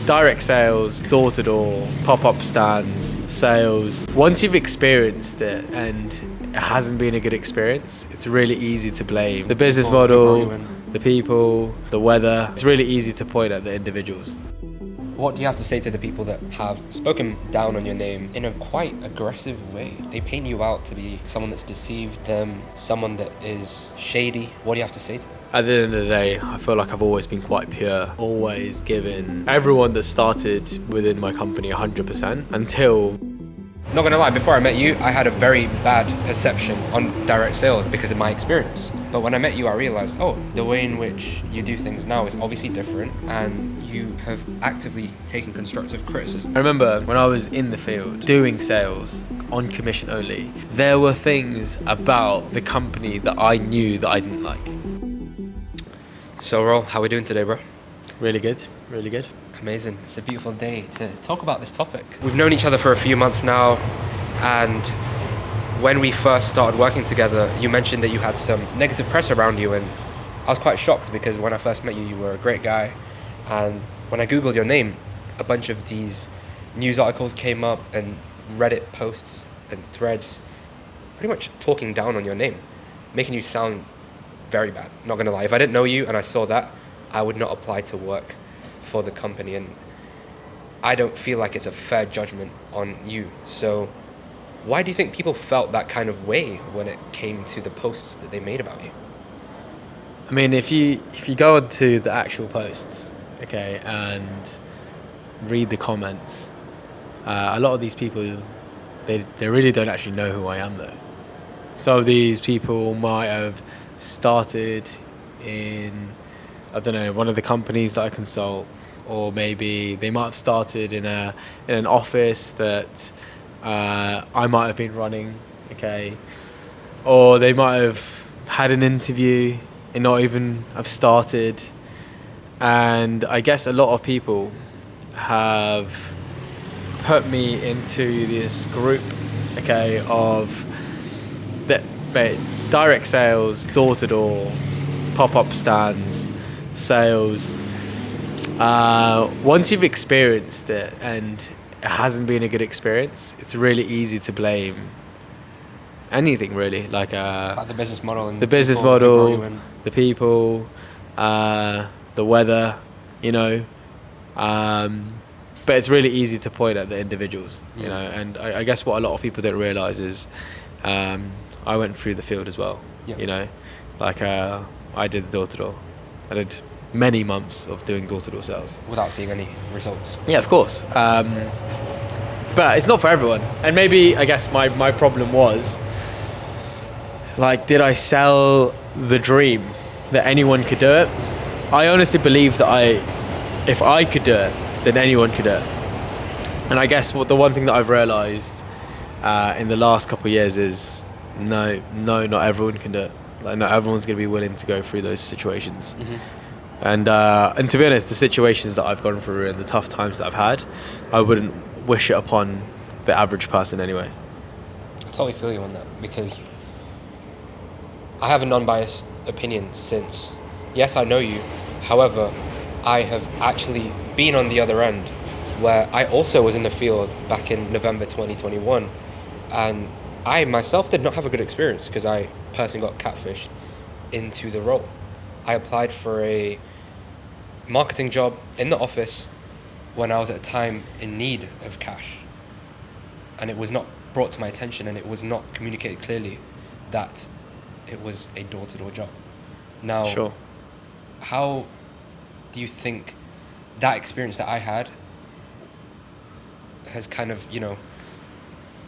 direct sales, door-to-door, pop-up stands, sales. Once you've experienced it and it hasn't been a good experience, it's really easy to blame the business model, the people, the weather. It's really easy to point at the individuals. What do you have to say to the people that have spoken down on your name in a quite aggressive way? They paint you out to be someone that's deceived them, someone that is shady. What do you have to say to them? At the end of the day, I feel like I've always been quite pure, always given everyone that started within my company 100% until... Not gonna lie, before I met you, I had a very bad perception on direct sales because of my experience. But when I met you, I realized, the way in which you do things now is obviously different, and you have actively taken constructive criticism. I remember when I was in the field doing sales on commission only, there were things about the company that I knew that I didn't like. So Roel, how are we doing today, bro? Really good, really good. Amazing. It's a beautiful day to talk about this topic. We've known each other for a few months now, and when we first started working together, you mentioned that you had some negative press around you, and I was quite shocked because when I first met you, you were a great guy. And when I Googled your name, a bunch of these news articles came up and Reddit posts and threads pretty much talking down on your name, making you sound very bad. Not gonna lie, if I didn't know you and I saw that, I would not apply to work for the company, and I don't feel like it's a fair judgment on you. So why do you think people felt that kind of way when it came to the posts that they made about you? I mean, if you go onto the actual posts, okay, and read the comments, a lot of these people, they really don't actually know who I am though. So these people might have started in, I don't know, one of the companies that I consult, or maybe they might have started in an office that I might have been running, okay, or they might have had an interview and not even have started. And I guess a lot of people have put me into this group, okay, of the direct sales, door-to-door, pop-up stands, sales. Once you've experienced it and it hasn't been a good experience, it's really easy to blame anything really, like the business model and the business model, the people, the weather, you know. But it's really easy to point at the individuals, you know. And I guess what a lot of people don't realize is I went through the field as well, you know, like I did the door-to-door. I did many months of doing door-to-door sales without seeing any results. Yeah, of course. But it's not for everyone. And maybe, I guess my problem was, like, did I sell the dream that anyone could do it? I honestly believe that if I could do it, then anyone could do it. And I guess the one thing that I've realized in the last couple of years is no, not everyone can do it. Like, not everyone's going to be willing to go through those situations. Mm-hmm. And to be honest, the situations that I've gone through and the tough times that I've had, I wouldn't wish it upon the average person anyway. I totally feel you on that, because I have a non-biased opinion since, yes, I know you. However, I have actually been on the other end, where I also was in the field back in November 2021, and I myself did not have a good experience because I personally got catfished into the role. I applied for a marketing job in the office when I was at a time in need of cash, and it was not brought to my attention, and it was not communicated clearly that it was a door-to-door job. Now, sure. How do you think that experience that I had has kind of,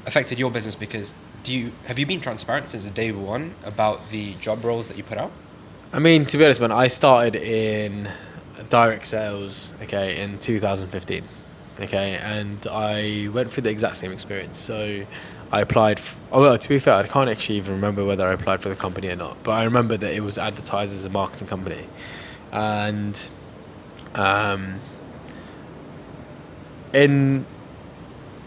affected your business? Because have you been transparent since day one about the job roles that you put out? I mean, to be honest, man, I started in direct sales, okay, in 2015, okay, and I went through the exact same experience. So I applied, to be fair, I can't actually even remember whether I applied for the company or not, but I remember that it was advertised as a marketing company. And I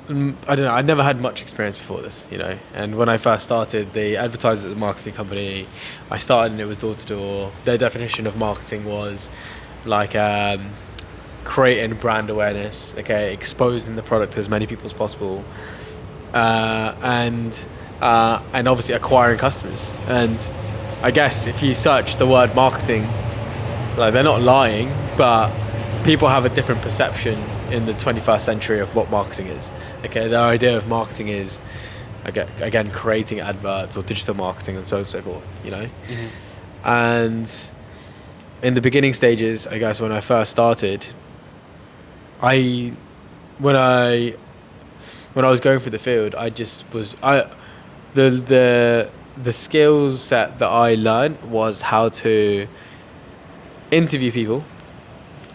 don't know, I'd never had much experience before this, and when I first started, they advertised it as a marketing company. I started and it was door-to-door. Their definition of marketing was like creating brand awareness, okay, exposing the product to as many people as possible, and obviously acquiring customers. And I guess if you search the word marketing, like, they're not lying, but people have a different perception in the 21st century of what marketing is. Okay, their idea of marketing is, again, creating adverts or digital marketing and so on and so forth, you know. And in the beginning stages, I guess when I first started, when I was going through the field, the skill set that I learned was how to interview people,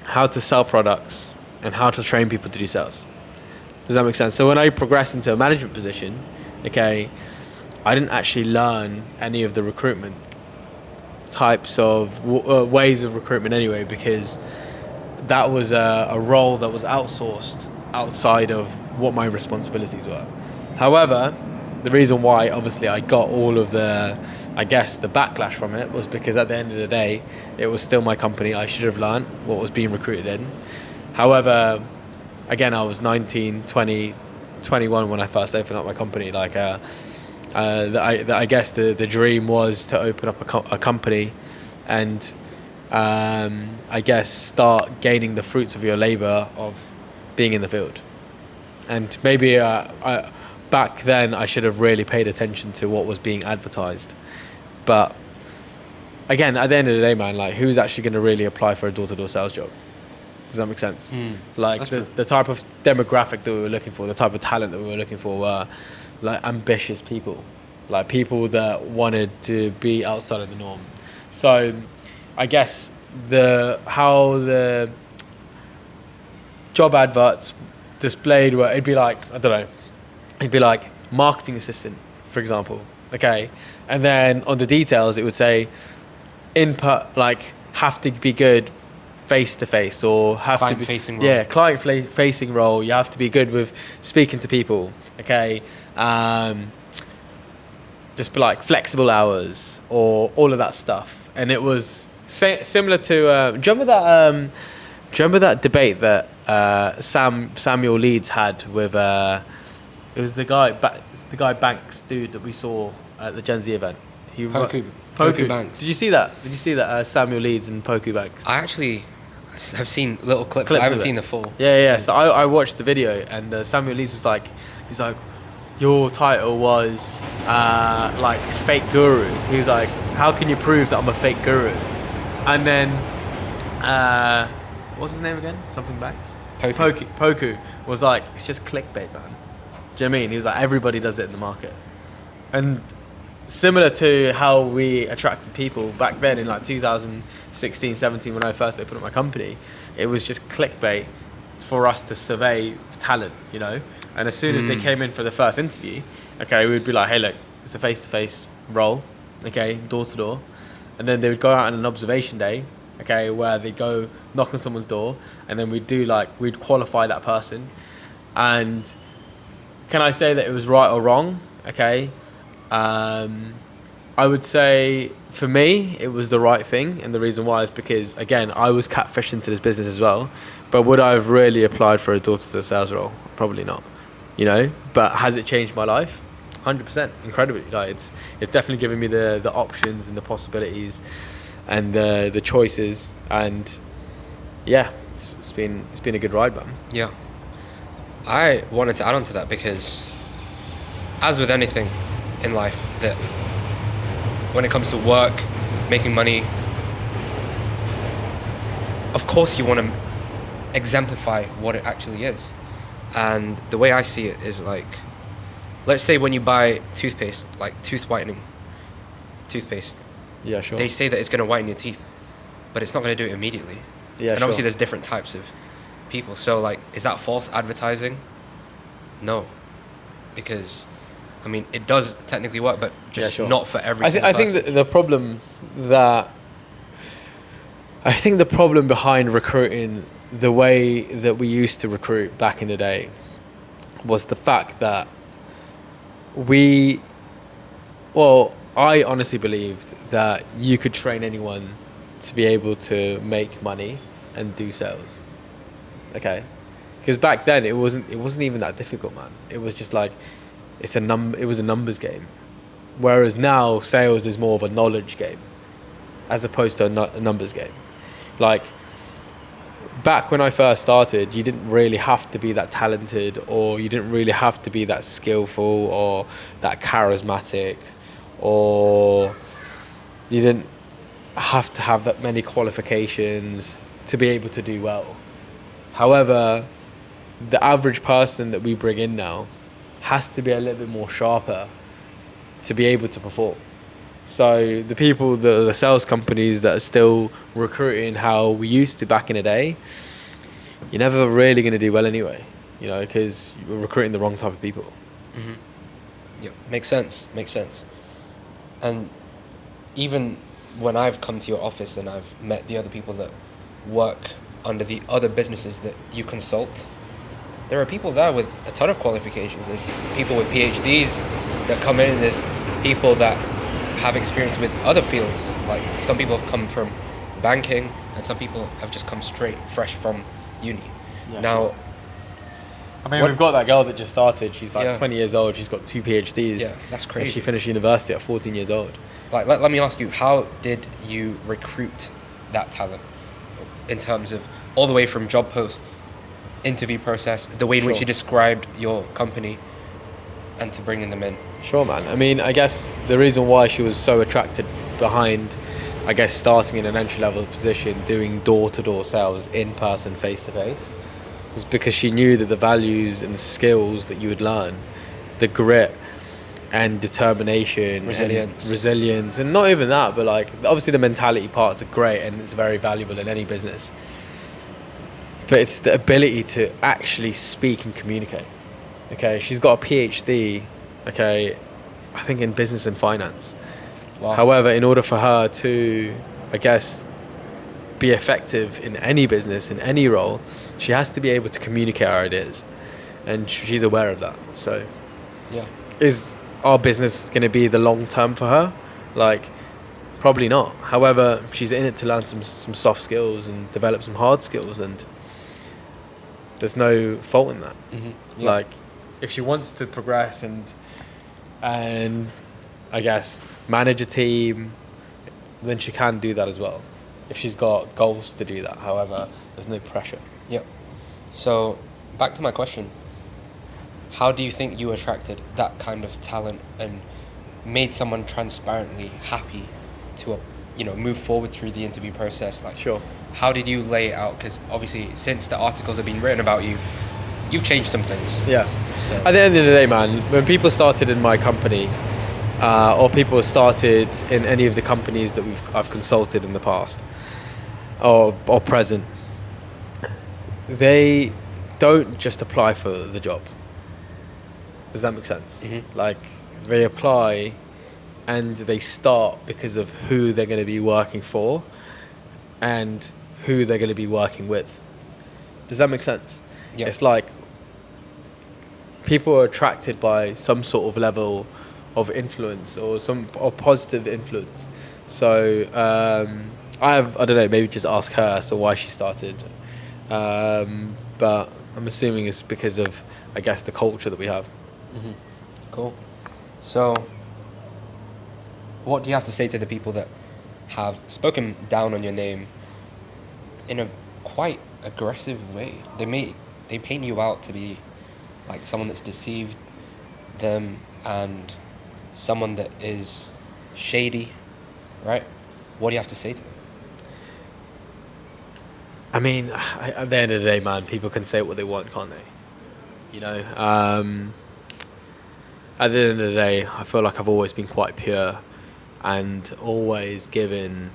how to sell products, and how to train people to do sales. Does that make sense? So when I progressed into a management position, okay, I didn't actually learn any of the recruitment types of ways of recruitment anyway, because that was a role that was outsourced outside of what my responsibilities were. However, the reason why obviously I got all of the backlash from it was because at the end of the day, it was still my company. I should have learned what was being recruited in. However, again, I was 19, 20, 21 when I first opened up my company. Like, I guess the dream was to open up a company and I guess start gaining the fruits of your labor of being in the field. And maybe back then I should have really paid attention to what was being advertised. But again, at the end of the day, man, like, who's actually going to really apply for a door-to-door sales job? Does that make sense? Like, the type of demographic that we were looking for, the type of talent that we were looking for were like ambitious people, like people that wanted to be outside of the norm. So I guess how the job adverts displayed were, it'd be like, I don't know, it'd be like marketing assistant, for example, okay? And then on the details, it would say input, like, have to be good face-to-face, or have to be client-facing role. Yeah, client-facing role. You have to be good with speaking to people, okay? Just be like flexible hours or all of that stuff. And it was similar to, do you remember that debate that Samuel Leeds had with it was the guy Banks dude that we saw at the Gen Z event. Poku Banks. Did you see that? Samuel Leeds and Poku Banks. I actually have seen little clips. I haven't seen the full. Yeah. So I watched the video, and Samuel Leeds was like, your title was like fake gurus. He was like, how can you prove that I'm a fake guru? And then what's his name again? Something Banks? Poku was like, it's just clickbait, man. Do you know what I mean? He was like, everybody does it in the market. And similar to how we attracted people back then in like 2016, 17, when I first opened up my company, it was just clickbait for us to survey talent, you know? And as soon as they came in for the first interview, okay, we'd be like, hey, look, it's a face-to-face role, okay, door-to-door. And then they would go out on an observation day, okay, where they'd go knock on someone's door, and then we'd qualify that person. And can I say that it was right or wrong? Okay. I would say for me, it was the right thing. And the reason why is because, again, I was catfished into this business as well. But would I have really applied for a door-to-door sales role? Probably not, you know. But has it changed my life? 100%, incredibly. Like, it's definitely given me the options and the possibilities and the choices. And yeah, it's been a good ride, man. Yeah. I wanted to add on to that because, as with anything in life, that when it comes to work, making money, of course you want to exemplify what it actually is. And the way I see it is like, let's say when you buy toothpaste, like tooth whitening toothpaste, Yeah, sure. they say that it's going to whiten your teeth, but it's not going to do it immediately. Yeah, and obviously there's different types of people. So like, is that false advertising? No, because I mean, it does technically work, but just not for every single person. I think the problem behind recruiting the way that we used to recruit back in the day was the fact that I honestly believed that you could train anyone to be able to make money and do sales. Okay, because back then it wasn't even that difficult, man. It was just like it was a numbers game. Whereas now sales is more of a knowledge game as opposed to a numbers game. Like back when I first started, you didn't really have to be that talented, or you didn't really have to be that skillful or that charismatic, or you didn't have to have that many qualifications to be able to do well. However, the average person that we bring in now has to be a little bit more sharper to be able to perform. So the sales companies that are still recruiting how we used to back in the day, you're never really going to do well anyway, because you're recruiting the wrong type of people. Mm-hmm. Yeah, makes sense. And even when I've come to your office and I've met the other people that work under the other businesses that you consult, there are people there with a ton of qualifications. There's people with PhDs that come in. There's people that have experience with other fields. Like some people have come from banking, and some people have just come straight fresh from uni. Yeah, now, sure. I mean, we've got that girl that just started. She's like 20 years old. She's got 2 PhDs. Yeah, that's crazy. And she finished university at 14 years old. Like, let me ask you, how did you recruit that talent in terms of all the way from job post, interview process, the way in which you described your company, and to bringing them in? Sure, man. I mean, I guess the reason why she was so attracted behind, I guess, starting in an entry-level position, doing door-to-door sales in person, face-to-face, was because she knew that the values and skills that you would learn, the grit and determination, resilience, and not even that, but like obviously the mentality parts are great and it's very valuable in any business. But it's the ability to actually speak and communicate. Okay, she's got a PhD, okay, I think in business and finance. Wow. However, in order for her to, I guess, be effective in any business, in any role, she has to be able to communicate her ideas. And she's aware of that. So, yeah. Is our business going to be the long term for her? Like, probably not. However, she's in it to learn some soft skills and develop some hard skills, and there's no fault in that. Mm-hmm. Yeah. Like, if she wants to progress and I guess manage a team, then she can do that as well. If she's got goals to do that, however, there's no pressure. Yep. So, back to my question. How do you think you attracted that kind of talent and made someone transparently happy to, move forward through the interview process? Like, Sure. How did you lay it out? Because obviously, since the articles have been written about you, you've changed some things. Yeah. So. At the end of the day, man, when people started in my company, or people started in any of the companies that I've consulted in the past, or present, they don't just apply for the job. Does that make sense? Mm-hmm. Like, they apply and they start because of who they're going to be working for and who they're going to be working with. Does that make sense? Yeah. It's like people are attracted by some sort of level of influence or positive influence. So I don't know, maybe just ask her as to why she started. But I'm assuming it's because of, I guess, the culture that we have. Mm-hmm. Cool. So, what do you have to say to the people that have spoken down on your name in a quite aggressive way? They paint you out to be like someone that's deceived them and someone that is shady, right? What do you have to say to them? I mean, at the end of the day, man, people can say what they want, can't they? At the end of the day, I feel like I've always been quite pure and always given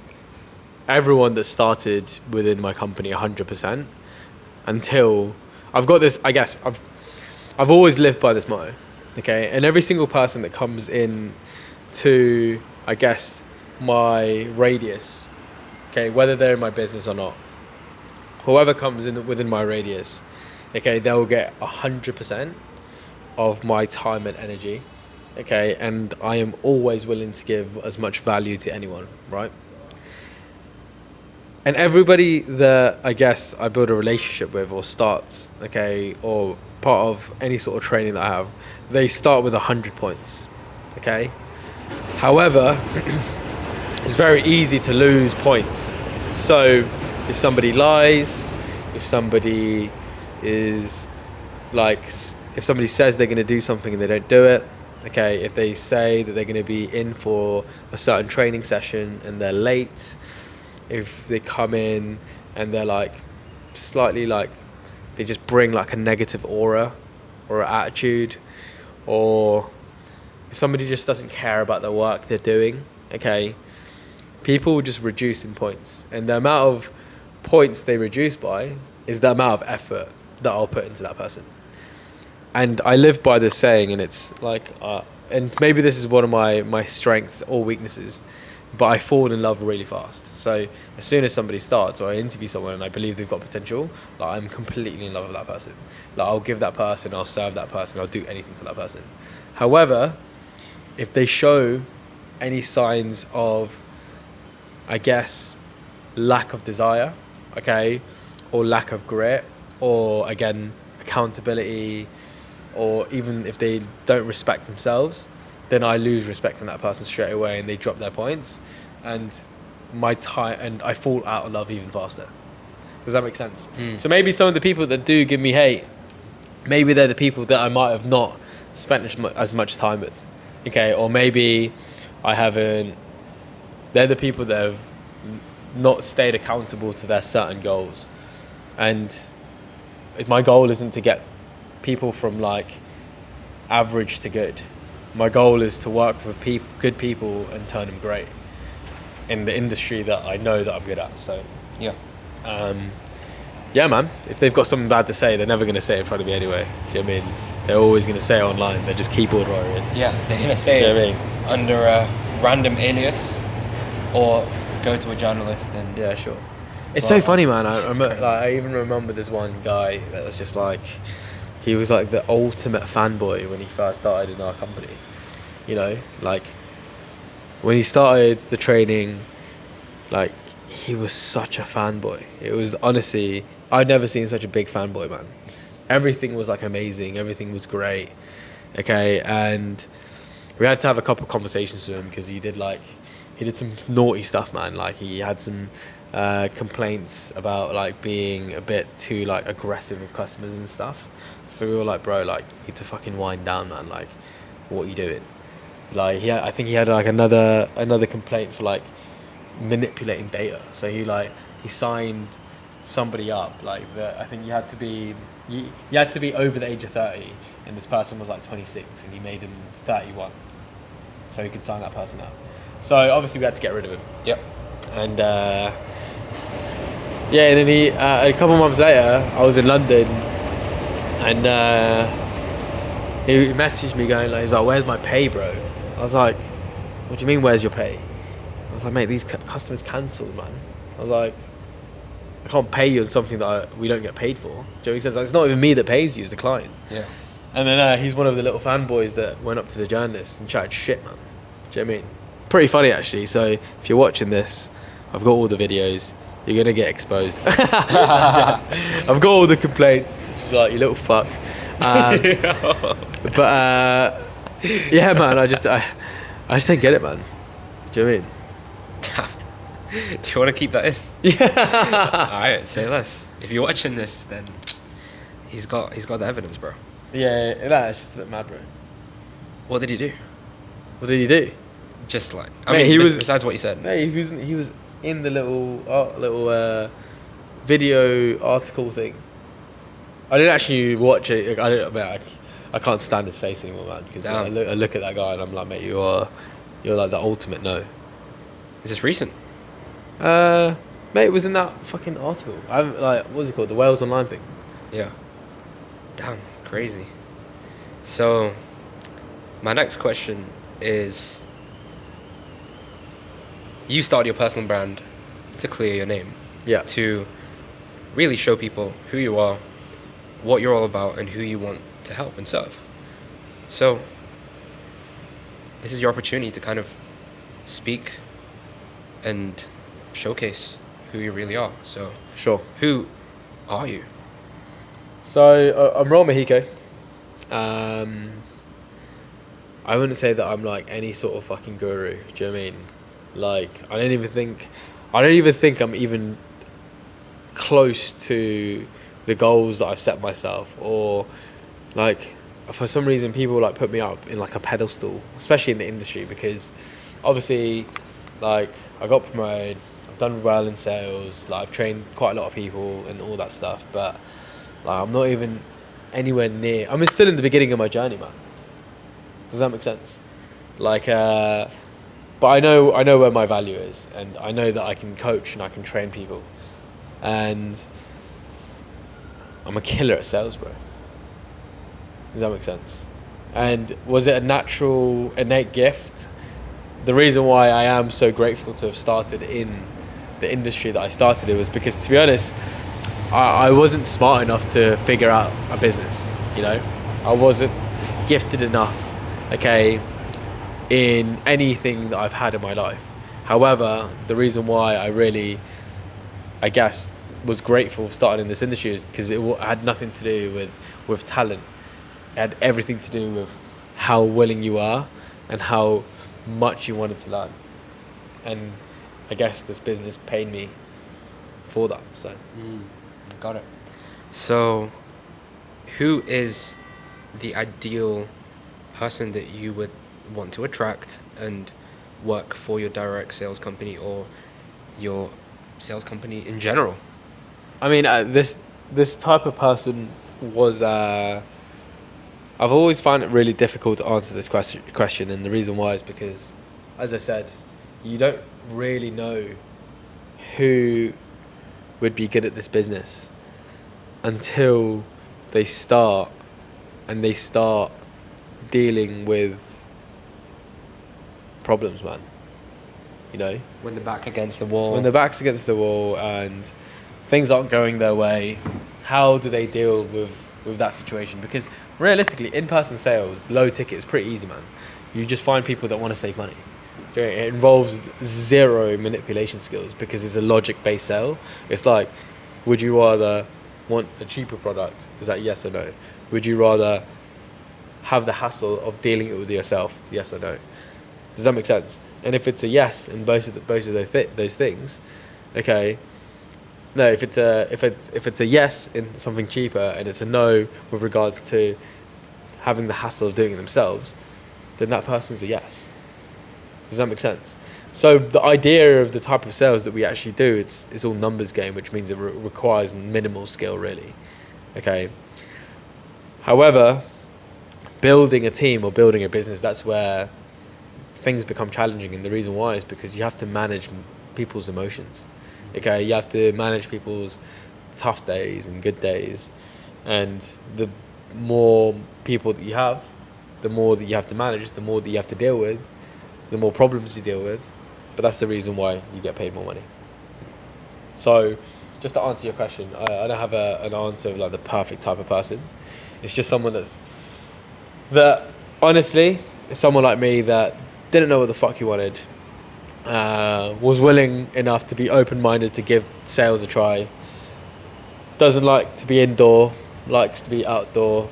everyone that started within my company 100% until I've got this, I guess, I've always lived by this motto, okay? And every single person that comes in to, I guess, my radius, okay, whether they're in my business or not, whoever comes in within my radius, okay, they'll get 100% of my time and energy, okay? And I am always willing to give as much value to anyone, right? And everybody that I guess I build a relationship with or starts, okay, or part of any sort of training that I have, they start with 100 points, okay? However, it's very easy to lose points. So if somebody lies, if somebody is like, if somebody says they're going to do something and they don't do it, okay, if they say that they're going to be in for a certain training session and they're late, if they come in and they're like slightly like, they just bring like a negative aura or attitude, or if somebody just doesn't care about the work they're doing, okay, people will just reduce in points. And the amount of points they reduce by is the amount of effort that I'll put into that person. And I live by this saying, and it's like, and maybe this is one of my strengths or weaknesses, but I fall in love really fast. So as soon as somebody starts or I interview someone and I believe they've got potential, like I'm completely in love with that person. Like I'll give that person, I'll serve that person, I'll do anything for that person. However, if they show any signs of, I guess, lack of desire, okay, or lack of grit, or again, accountability, or even if they don't respect themselves, then I lose respect from that person straight away and they drop their points, and I fall out of love even faster. Does that make sense? So maybe some of the people that do give me hate, maybe they're the people that I might have not spent as much time with, okay, or maybe they're the people that have not stayed accountable to their certain goals. And my goal isn't to get people from like average to good. My goal is to work with good people and turn them great in the industry that I know that I'm good at. So Yeah. Yeah, man, if they've got something bad to say, they're never going to say it in front of me anyway. Do you know what I mean? They're always going to say it online. They're just keyboard warriors. Yeah, they're going to say Do you know it what I mean? under a random alias or go to a journalist and... Yeah, sure. It's so funny, man. I I even remember this one guy that was just like, he was like the ultimate fanboy when he first started in our company. You know, like when he started the training, like he was such a fanboy. It was honestly, I'd never seen such a big fanboy, man. Everything was like amazing. Everything was great. Okay, and we had to have a couple of conversations with him because he did some naughty stuff, man. Like he had some complaints about like being a bit too like aggressive with customers and stuff. So we were like, bro, like you need to fucking wind down, man. Like, what are you doing? Like I think he had like another complaint for like manipulating data. So he signed somebody up like I think you had to be over the age of 30, and this person was like 26 and he made him 31 so he could sign that person up. So obviously we had to get rid of him. Yep. And and then he a couple of months later I was in London, and he messaged me going like, he's like, where's my pay, bro? I was like, what do you mean where's your pay? I was like, mate, these customers cancelled, man. I was like, I can't pay you on something that we don't get paid for. Joey says, like, it's not even me that pays you, it's the client. Yeah. And then he's one of the little fanboys that went up to the journalist and chatted shit, man. Do you know what I mean? Pretty funny, actually. So if you're watching this, I've got all the videos. You're going to get exposed. I've got all the complaints. Just like, you little fuck. But yeah, man, I just don't get it, man. Do you know what I mean? Do you want to keep that in? Yeah. Alright, say less. If you're watching this, then he's got the evidence, bro. Yeah, that's just a bit mad, bro. What did he do? What did he do? Just like besides what you said. Mate, he was in the little video article thing. I didn't actually watch it. I can't stand his face anymore, man. Because I look at that guy and I'm like, mate, you're like the ultimate no. Is this recent? Mate, it was in that fucking article. I haven't, like, what's it called? The Wales Online thing. Yeah. Damn, crazy. So, my next question is, you started your personal brand to clear your name. Yeah. To really show people who you are, what you're all about, and who you want to help and serve. So, this is your opportunity to kind of speak and showcase who you really are. So, Sure. who are you? So I'm Roel Mojico. I wouldn't say that I'm like any sort of fucking guru. Do you know what I mean? Like I don't even think I'm even close to the goals that I've set myself, or like for some reason people like put me up in like a pedestal, especially in the industry, because obviously like I got promoted, I've done well in sales, like I've trained quite a lot of people and all that stuff, but like I'm not even anywhere near. I'm still in the beginning of my journey, man. Does that make sense? Like, but I know where my value is, and I know that I can coach and I can train people, and I'm a killer at sales, bro. Does that make sense? And was it a natural, innate gift? The reason why I am so grateful to have started in the industry that I started, it was because, to be honest, I wasn't smart enough to figure out a business, you know? I wasn't gifted enough, okay, in anything that I've had in my life. However, the reason why I really, I guess, was grateful for starting in this industry is because it had nothing to do with talent. It had everything to do with how willing you are and how much you wanted to learn. And I guess this business paid me for that, so. Got it. So, who is the ideal person that you would want to attract and work for your direct sales company or your sales company in general? I mean, this type of person was. I've always found it really difficult to answer this question, and the reason why is because, as I said, you don't really know who would be good at this business until they start dealing with problems, man. You know? When the back against the wall. When the back's against the wall and things aren't going their way, how do they deal with that situation? Because realistically, in-person sales, low ticket is pretty easy, man. You just find people that want to save money. It involves zero manipulation skills because it's a logic-based sale. It's like, would you rather want a cheaper product? Is that yes or no? Would you rather have the hassle of dealing it with yourself? Yes or no? Does that make sense? And if it's a yes in both of those things, okay. No, if it's a yes in something cheaper and it's a no with regards to having the hassle of doing it themselves, then that person's a yes. Does that make sense? So the idea of the type of sales that we actually do, it's all numbers game, which means it requires minimal skill, really. Okay. However, building a team or building a business, that's where things become challenging, and the reason why is because you have to manage people's emotions. Okay, you have to manage people's tough days and good days, and the more people that you have, the more that you have to manage, the more that you have to deal with, the more problems you deal with, but that's the reason why you get paid more money. So, just to answer your question, I don't have an answer of like the perfect type of person. It's just someone that honestly is someone like me that didn't know what the fuck he wanted, was willing enough to be open-minded to give sales a try, doesn't like to be indoor, likes to be outdoor,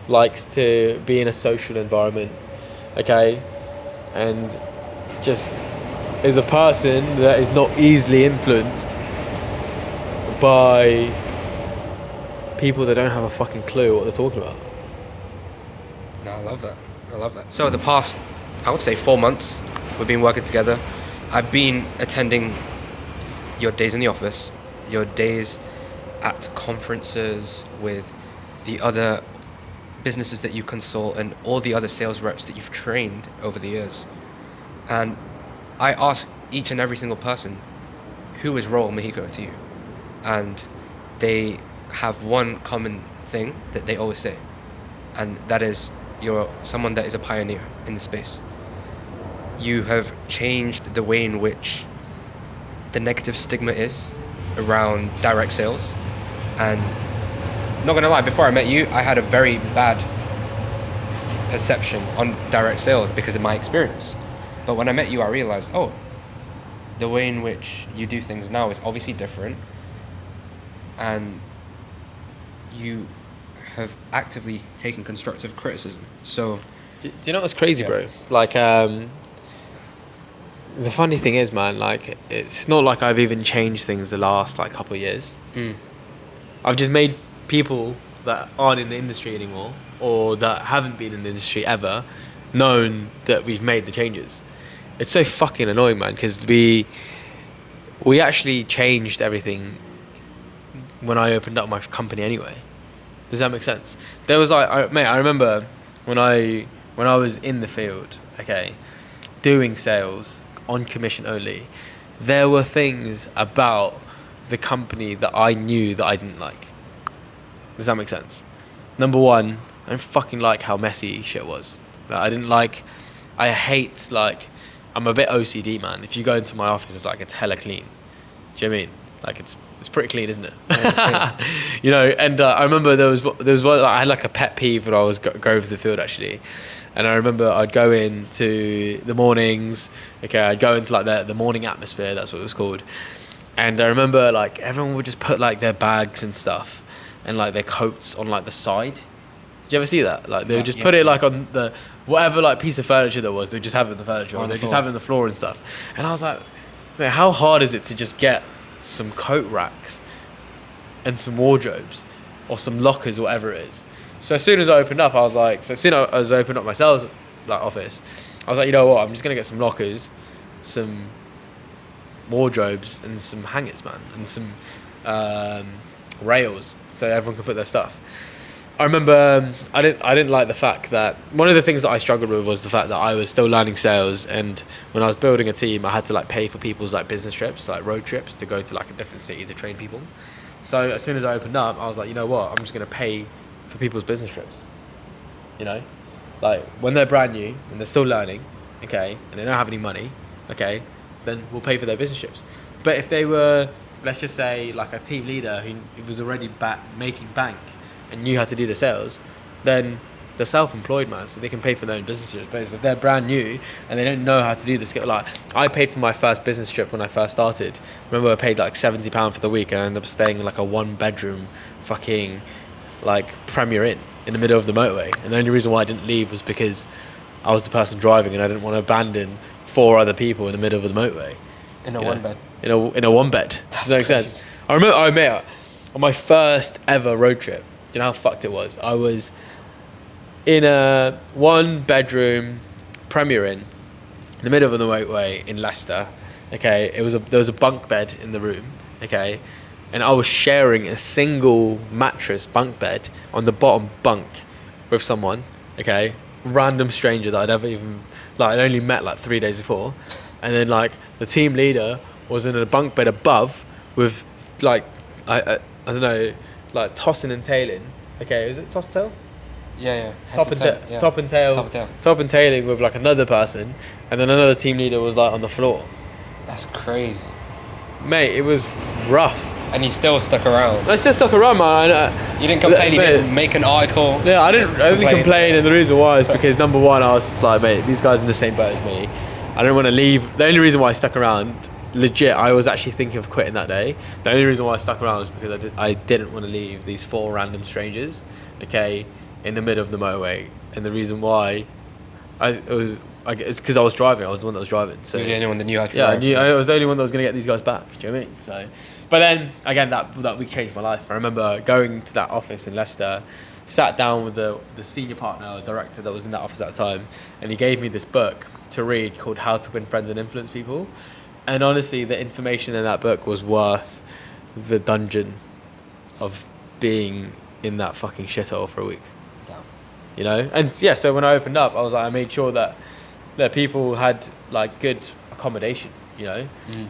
likes to be in a social environment, okay, and just is a person that is not easily influenced by people that don't have a fucking clue what they're talking about. No, I love that. So the past, I would say 4 months, we've been working together. I've been attending your days in the office, your days at conferences with the other businesses that you consult and all the other sales reps that you've trained over the years. And I ask each and every single person, who is Roel Mojico to you? And they have one common thing that they always say, and that is you're someone that is a pioneer in the space. You have changed the way in which the negative stigma is around direct sales. And not gonna lie, before I met you, I had a very bad perception on direct sales because of my experience. But when I met you, I realized, oh, the way in which you do things now is obviously different, and you have actively taken constructive criticism. So, Do you know what's crazy, Yeah. bro? Like, the funny thing is, man, like, it's not like I've even changed things the last, like, couple of years. I've just made people that aren't in the industry anymore, or that haven't been in the industry ever, known that we've made the changes. It's so fucking annoying, man, because we actually changed everything when I opened up my company anyway. Does that make sense? There was like, mate, I remember when I was in the field, okay, doing sales on commission only, there were things about the company that I knew that I didn't like. Does that make sense? Number one, I don't fucking like how messy shit was. Like, I hate, like, I'm a bit OCD, man. If you go into my office, it's like, it's hella clean. Do you know what I mean? Like, it's pretty clean, isn't it? Yeah, You know, and I remember there was one, like, I had like a pet peeve when I was going for the field, actually. And I remember I'd go into the mornings, okay, I'd go into like the morning atmosphere, that's what it was called. And I remember like everyone would just put like their bags and stuff and like their coats on like the side. Did you ever see that? Like they would just put it like on the whatever like piece of furniture there was, they'd just have it on the furniture, or they'd just have it on the floor and stuff. And I was like, man, how hard is it to just get some coat racks and some wardrobes or some lockers or whatever it is? So as soon as I opened up, I was like, as I opened up my sales like office, I was like, you know what, I'm just gonna get some lockers, some wardrobes and some hangers, man, and some rails so everyone can put their stuff. I remember I didn't like the fact that one of the things that I struggled with was the fact that I was still learning sales, and when I was building a team, I had to like pay for people's like business trips, like road trips, to go to like a different city to train people. So as soon as I opened up, I was like, you know what, I'm just gonna pay for people's business trips. You know, like when they're brand new and they're still learning, okay, and they don't have any money, okay, then we'll pay for their business trips. But if they were, let's just say, like a team leader who was already making bank and knew how to do the sales, then they're self-employed, man, so they can pay for their own business trips. But if they're brand new and they don't know how to do this, like I paid for my first business trip when I first started. Remember, I paid like £70 for the week, and I ended up staying in like a 1-bedroom fucking like Premier Inn in the middle of the motorway. And the only reason why I didn't leave was because I was the person driving, and I didn't want to abandon 4 other people in the middle of the motorway. In a one bed. In a one bed. Does that make sense? I remember, mate, on my first ever road trip, do you know how fucked it was? I was in a 1-bedroom Premier Inn in the middle of the motorway in Leicester. Okay, there was a bunk bed in the room. Okay, and I was sharing a single mattress bunk bed on the bottom bunk with someone. Okay, random stranger that I'd only met like 3 days before. And then like the team leader was in a bunk bed above with like I don't know, like tossing and tailing. Okay, is it toss tail? Yeah. Top and tailing with like another person, and then another team leader was like on the floor. That's crazy. Mate, it was rough. And you still stuck around. I still stuck around, man. You didn't complain. You didn't make an article. Yeah, I didn't complain, and the reason why is because number one, I was just like, mate, these guys are in the same boat as me. I don't want to leave. The only reason why I stuck around, legit, I was actually thinking of quitting that day. The only reason why I stuck around was because I didn't want to leave these 4 random strangers, okay, in the middle of the motorway. And the reason why it's because I was driving. I was the one that was driving. So you're the only one that knew how to drive. I was the only one that was going to get these guys back. Do you know what I mean? So, but then again, that week changed my life. I remember going to that office in Leicester, sat down with the senior partner or director that was in that office at the time, and he gave me this book to read called How to Win Friends and Influence People. And honestly, the information in that book was worth the dungeon of being in that fucking shithole for a week. Damn. You know? And yeah, so when I opened up, I made sure that people had like good accommodation, you know?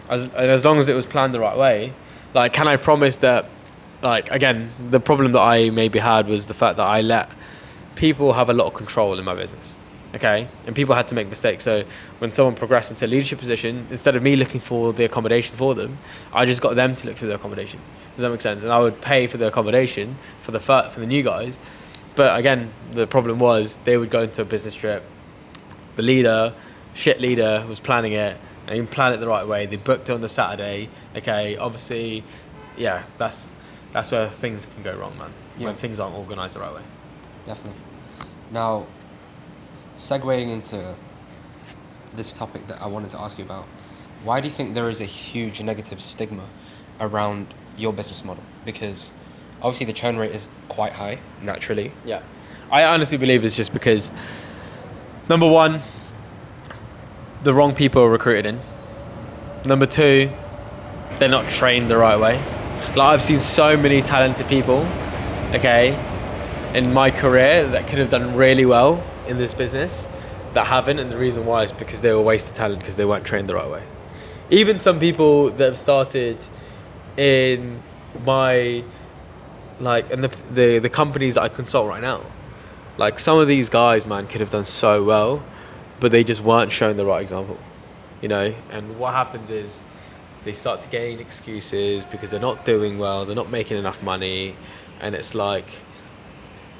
As long as it was planned the right way. Like, can I promise that, like, again, the problem that I maybe had was the fact that I let people have a lot of control in my business. Okay, and people had to make mistakes. So when someone progressed into a leadership position, instead of me looking for the accommodation for them, I just got them to look for the accommodation. Does that make sense? And I would pay for the accommodation for the new guys. But again, the problem was they would go into a business trip. The shit leader was planning it, and you plan it the right way. They booked it on the Saturday. Okay, obviously, yeah, that's where things can go wrong, man. Yeah. When things aren't organised the right way. Definitely. Now, segueing into this topic that I wanted to ask you about, why do you think there is a huge negative stigma around your business model? Because obviously the churn rate is quite high, naturally. Yeah. I honestly believe it's just because, number one, the wrong people are recruited in. Number two, they're not trained the right way. Like, I've seen so many talented people, okay, in my career that could have done really well in this business that haven't, and the reason why is because they were wasted talent because they weren't trained the right way. Even some people that have started in my, like, in the companies that I consult right now, like, some of these guys, man, could have done so well, but they just weren't shown the right example, you know? And what happens is they start to gain excuses because they're not doing well, they're not making enough money, and it's like,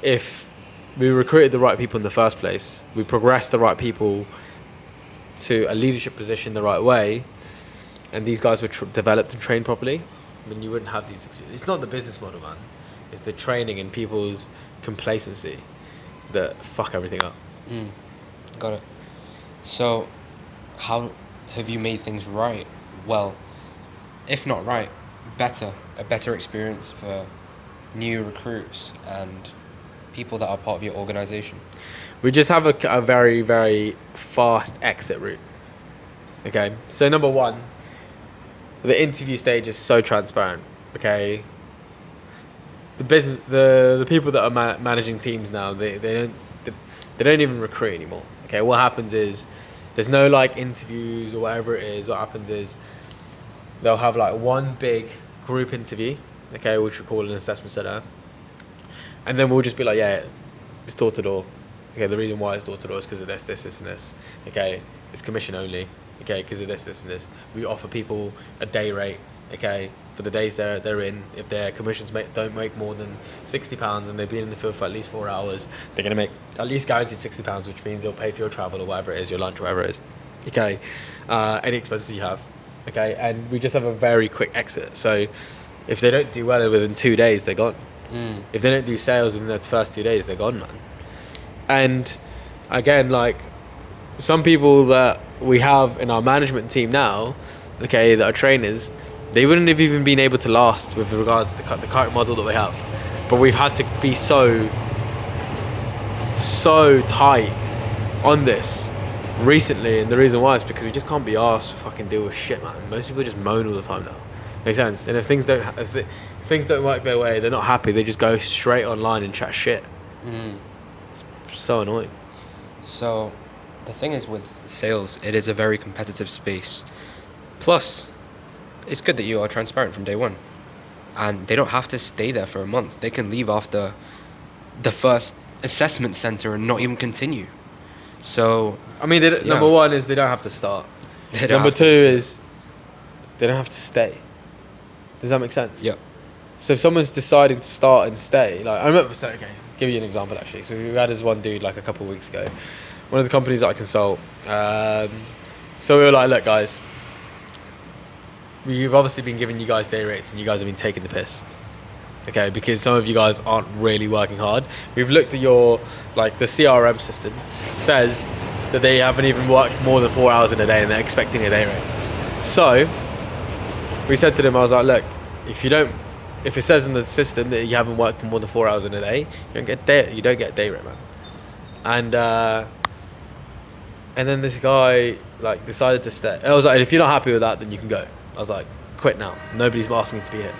if we recruited the right people in the first place, we progressed the right people to a leadership position the right way, and these guys were developed and trained properly, then you wouldn't have these excuses. It's not the business model, man. It's the training and people's complacency that fuck everything up. Got it. So, how have you made things right? Well, if not right, a better experience for new recruits and people that are part of your organization? We just have a very, very fast exit route. Okay, so number one, the interview stage is so transparent. Okay, the people that are managing teams now, they don't even recruit anymore. Okay, what happens is there's no like interviews or whatever it is. What happens is they'll have like one big group interview, okay, which we call an assessment center, and then we'll just be like, yeah, it's door to door. Okay, the reason why it's door to door is because of this, and this. Okay, it's commission only. Okay, because of this, and this. We offer people a day rate. Okay, for the days they're in. If their commissions don't make more than £60 and they've been in the field for at least 4 hours, they're gonna make at least guaranteed £60, which means they'll pay for your travel or whatever it is, your lunch, whatever it is. Okay, any expenses you have. Okay, and we just have a very quick exit. So if they don't do well within 2 days, they're gone. If they don't do sales within the first 2 days, they're gone, man. And again, like, some people that we have in our management team now, okay, that are trainers, they wouldn't have even been able to last with regards to the current model that we have. But we've had to be so tight on this recently, and the reason why is because we just can't be asked to fucking deal with shit, man. Most people just moan all the time now. Makes sense? And if things don't work their way, they're not happy, they just go straight online and chat shit. It's so annoying. So, the thing is with sales, it is a very competitive space. Plus, it's good that you are transparent from day one. And they don't have to stay there for a month. They can leave after the first assessment center and not even continue. So, I mean, number one is they don't have to start. Number two is they don't have to stay. Does that make sense? Yep. So if someone's deciding to start and stay, like, I remember, so, okay, give you an example actually. So we had this one dude like a couple of weeks ago, one of the companies that I consult. So we were like, look guys, we've obviously been giving you guys day rates and you guys have been taking the piss. Okay, because some of you guys aren't really working hard. We've looked at your, like, the CRM system says that they haven't even worked more than 4 hours in a day and they're expecting a day rate. So we said to them, I was like, look, if it says in the system that you haven't worked for more than 4 hours in a day, you don't get day rate, man. And then this guy like decided to stay. I was like, if you're not happy with that, then you can go. I was like, quit now. Nobody's asking to be here.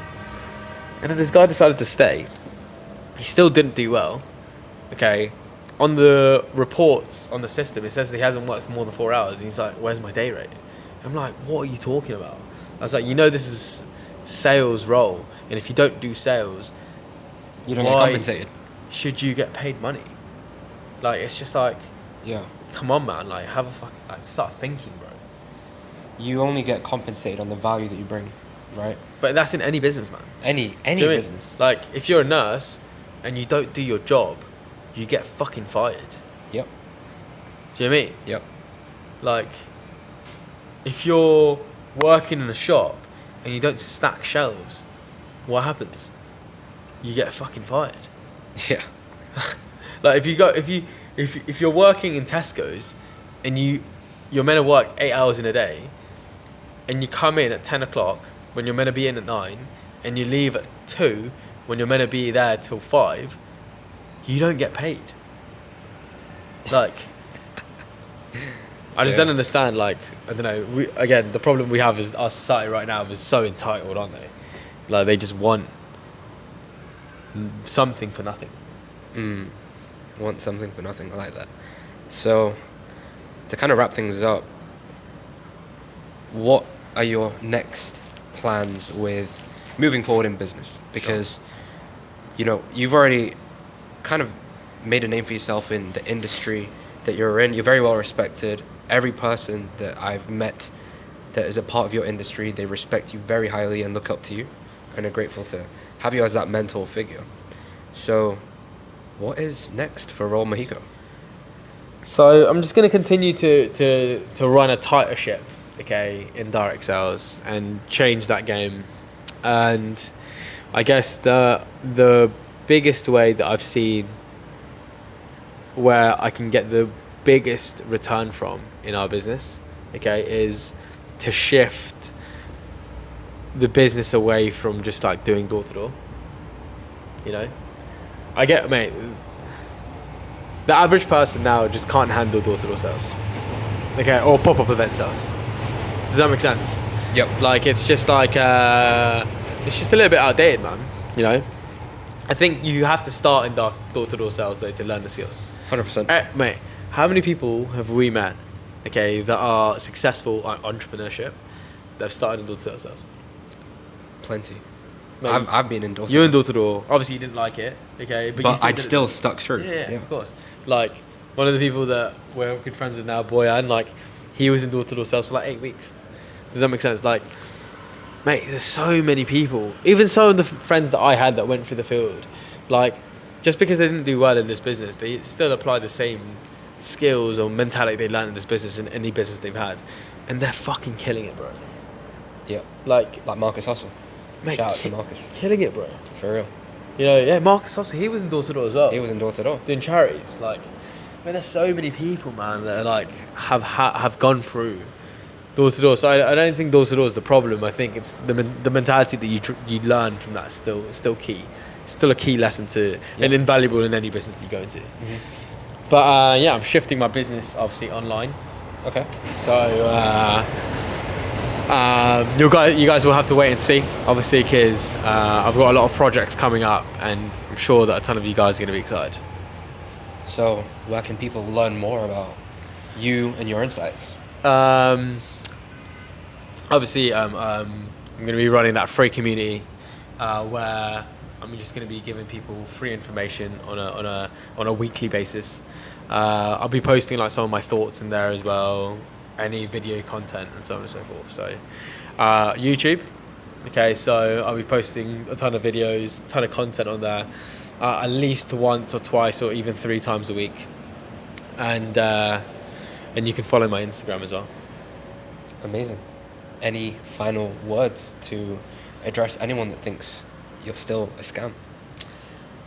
And then this guy decided to stay. He still didn't do well. Okay. On the reports on the system, it says that he hasn't worked for more than 4 hours. And he's like, where's my day rate? I'm like, what are you talking about? I was like, this is sales role. And if you don't do sales, you don't get compensated. Should you get paid money? Like, it's just like, yeah. Come on, man. Like, start thinking, bro. You only get compensated on the value that you bring, right? But that's in any business, man. Any business. Like, if you're a nurse and you don't do your job, you get fucking fired. Yep. Do you know what I mean? Yep. Like, if you're working in a shop and you don't stack shelves, what happens? You get fucking fired. Yeah. Like if you're working in Tesco's and you're meant to work 8 hours in a day, and you come in at 10 o'clock when you're meant to be in at 9, and you leave at 2 when you're meant to be there till 5, you don't get paid. Like, I just don't understand. Like, I don't know. Again, the problem we have is our society right now is so entitled, aren't they? Like, they just want something for nothing. Want something for nothing. I like that. So, to kind of wrap things up, what are your next plans with moving forward in business? Because, you know, you've already kind of made a name for yourself in the industry that you're in. You're very well respected. Every person that I've met that is a part of your industry, they respect you very highly and look up to you and are grateful to have you as that mentor figure. So, what is next for Roel Mojico? So I'm just going to continue to run a tighter ship, okay, in direct sales and change that game. And I guess the biggest way that I've seen where I can get the biggest return from in our business, okay, is to shift the business away from just like doing door to door. You know, mate, the average person now just can't handle door to door sales, okay, or pop up event sales. Does that make sense? Yep. Like, it's just like it's just a little bit outdated, man. You know, I think you have to start in door to door sales though to learn the skills. 100%. Mate, how many people have we met, okay, that are successful at entrepreneurship that have started in door to door sales? Plenty. Mate, I've been in door to door. you're in door to door. Obviously, you didn't like it, okay, but I'd still stuck through. Yeah, of course. Like, one of the people that we're good friends with now, Boyan, like, he was in door to door sales for like 8 weeks. Does that make sense? Like, mate, there's so many people. Even some of the friends that I had that went through the field, like, just because they didn't do well in this business, they still apply the same skills or mentality they learned in this business in any business they've had, and they're fucking killing it, bro. Yeah. Like Marcus Hustle. Mate, Shout out to Marcus. killing it, bro. For real. You know, yeah, Marcus also, he was in door to door as well. He was in door to door. Doing charities. Like, I mean, there's so many people, man, that are like have gone through door to door. So I don't think door to door is the problem. I think it's the mentality that you learn from that is still key. It's still a key lesson and invaluable in any business that you go into. Mm-hmm. But yeah, I'm shifting my business obviously online. Okay. So you guys will have to wait and see, obviously, because I've got a lot of projects coming up, and I'm sure that a ton of you guys are going to be excited. So, where can people learn more about you and your insights? Obviously, I'm going to be running that free community where I'm just going to be giving people free information on a weekly basis. I'll be posting like some of my thoughts in there as well, any video content and so on and so forth. So YouTube, okay, so I'll be posting a ton of videos, a ton of content on there, at least once or twice or even 3 times a week, and you can follow my Instagram as well. Amazing. Any final words to address anyone that thinks you're still a scam?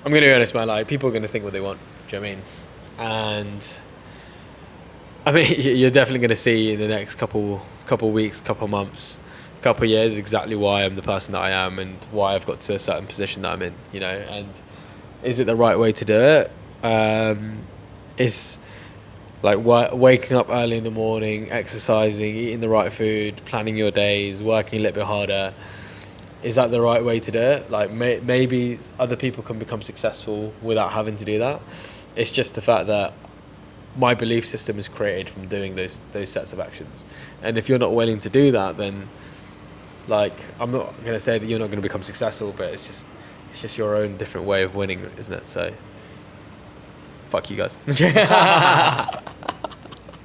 I'm going to be honest, man, like, people are going to think what they want, do you know what I mean? And I mean, you're definitely going to see in the next couple weeks, couple months, couple years exactly why I'm the person that I am and why I've got to a certain position that I'm in, you know. And is it the right way to do it? Is like waking up early in the morning, exercising, eating the right food, planning your days, working a little bit harder. Is that the right way to do it? Like, maybe other people can become successful without having to do that. It's just the fact that my belief system is created from doing those sets of actions. And if you're not willing to do that, then, like, I'm not going to say that you're not going to become successful, but it's just your own different way of winning, isn't it? So, fuck you guys.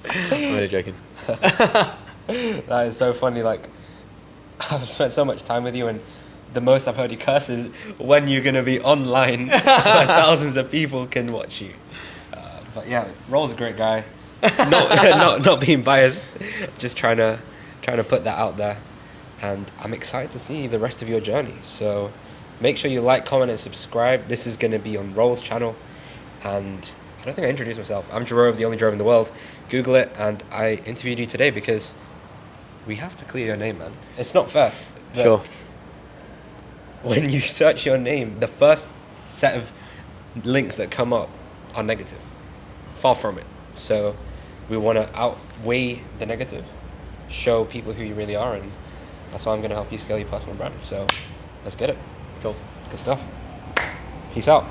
I'm only joking. That is so funny. Like, I've spent so much time with you, and the most I've heard you curse is when you're going to be online where thousands of people can watch you. But yeah, Roel's a great guy. Not being biased, just trying to trying to put that out there. And I'm excited to see the rest of your journey. So make sure you like, comment, and subscribe. This is going to be on Roel's channel. And I don't think I introduced myself. I'm Jerome, the only Jerome in the world. Google it. And I interviewed you today because we have to clear your name, man. It's not fair. Sure. When you search your name, the first set of links that come up are negative. Far from it. So we want to outweigh the negative, show people who you really are, and that's why I'm going to help you scale your personal brand. So let's get it. Cool. Good stuff. Peace out.